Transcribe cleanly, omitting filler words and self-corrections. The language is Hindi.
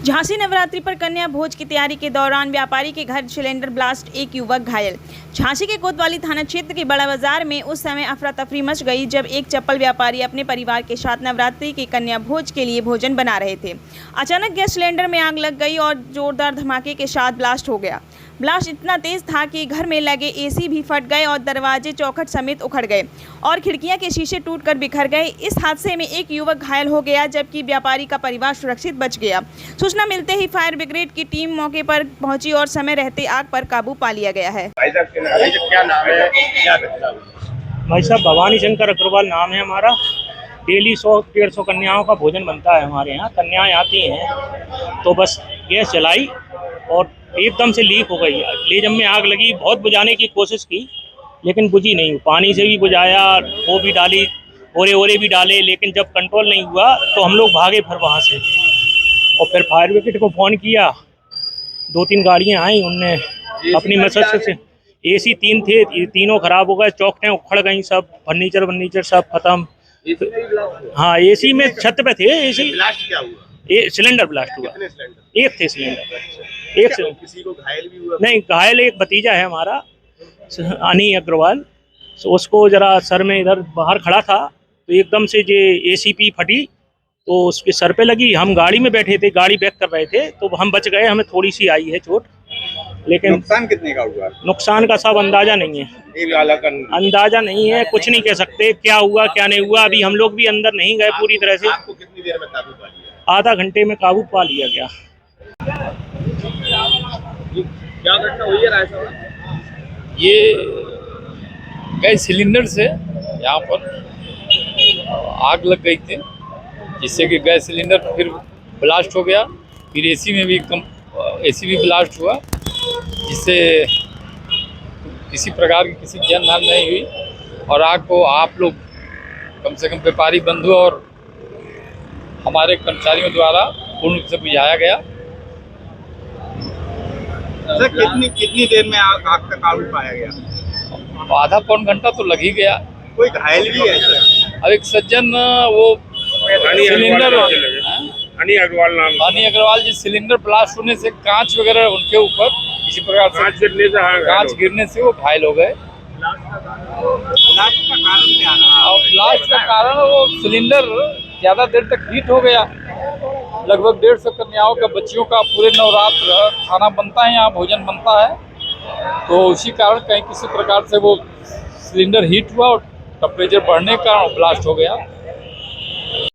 झांसी नवरात्रि पर कन्या भोज की तैयारी के दौरान व्यापारी के घर सिलेंडर ब्लास्ट, एक युवक घायल। झांसी के कोतवाली थाना क्षेत्र के बड़ा बाजार में उस समय अफरा तफरी मच गई जब एक चप्पल व्यापारी अपने परिवार के साथ नवरात्रि के कन्या भोज के लिए भोजन बना रहे थे। अचानक गैस सिलेंडर में आग लग गई और जोरदार धमाके के साथ ब्लास्ट हो गया। ब्लास्ट इतना तेज था कि घर में लगे एसी भी फट गए और दरवाजे चौखट समेत उखड़ गए और खिड़कियां के शीशे टूटकर बिखर गए। इस हादसे में एक युवक घायल हो गया जबकि व्यापारी का परिवार सुरक्षित बच गया। सूचना मिलते ही फायर ब्रिगेड की टीम मौके पर पहुंची और समय रहते आग पर काबू पा लिया गया है। क्या नाम है, क्या घटना हुई? भाई साहब भवानी शंकर अग्रवाल नाम है हमारा। डेली 100-150 कन्याओं का भोजन बनता है हमारे यहाँ। कन्याएं आती हैं तो बस गैस जलाई और एकदम से लीक हो गई। लेजम में आग लगी, बहुत बुझाने की कोशिश की लेकिन बुझी नहीं। पानी से भी बुझाया, वो भी डाली, ओरे भी डाले, लेकिन जब कंट्रोल नहीं हुआ तो हम लोग भागे फिर वहाँ से और फिर फायर ब्रिगेड को फ़ोन किया। 2-3 गाड़ियाँ आई, उनने अपनी मदद से एसी 3 थे, तीनों खराब हो गए, चौखटें उखड़ गई, सब फर्नीचर सब खत्म। हाँ, एसी में छत पे थे एसी। ब्लास्ट क्या हुआ? सिलेंडर ब्लास्ट हुआ। कितने सिलेंडर? एक थे सिलेंडर, एक सिलेंडर। किसी को घायल भी हुआ? नहीं, घायल एक भतीजा है हमारा अनी अग्रवाल। उसको जरा सर में इधर बाहर खड़ा था तो एकदम से जे एसीपी फटी तो उसके सर पे लगी। हम गाड़ी में बैठे थे, गाड़ी बैक कर रहे थे तो हम बच गए। हमें थोड़ी सी आई है चोट, लेकिन नुकसान कितने का हुआ? नुकसान का सब अंदाजा नहीं है, अंदाजा नहीं है, कुछ नहीं कह सकते क्या हुआ क्या नहीं हुआ। अभी हम लोग भी अंदर नहीं गए पूरी तरह से। आपको कितनी देर में काबू पा लिया? आधा घंटे में काबू पा लिया गया। क्या घटना हुई है राय साहब? ये गैस सिलेंडर से यहाँ पर आग लग गई थी, जिससे कि गैस सिलेंडर फिर ब्लास्ट हो गया। फिर एसी भी ब्लास्ट हुआ, जिससे किसी प्रकार की किसी जानहानि नहीं हुई और आग को आप लोग कम से कम व्यापारी बंधु और हमारे कर्मचारियों द्वारा पूर्ण रूप से बुझाया गया। सर, कितनी देर में आग का काबू पाया गया? आधा पौन घंटा तो लग ही गया। कोई घायल भी है सर? अब एक सज्जन वो सिलेंडर अनी अग्रवाल नाम, अनी अग्रवाल जी, सिलेंडर ब्लास्ट होने से कांच वगैरह उनके ऊपर किसी प्रकार से कांच गिरने से वो घायल हो गए। ब्लास्ट का कारण क्या रहा? और ब्लास्ट का कारण वो सिलेंडर ज्यादा देर तक हीट हो गया। लगभग 150 कन्याओं का, बच्चियों का पूरे नवरात्र खाना बनता है, यहाँ भोजन बनता है, तो उसी कारण कहीं किसी प्रकार से वो सिलेंडर हीट हुआ और टेम्परेचर बढ़ने के कारण ब्लास्ट हो गया।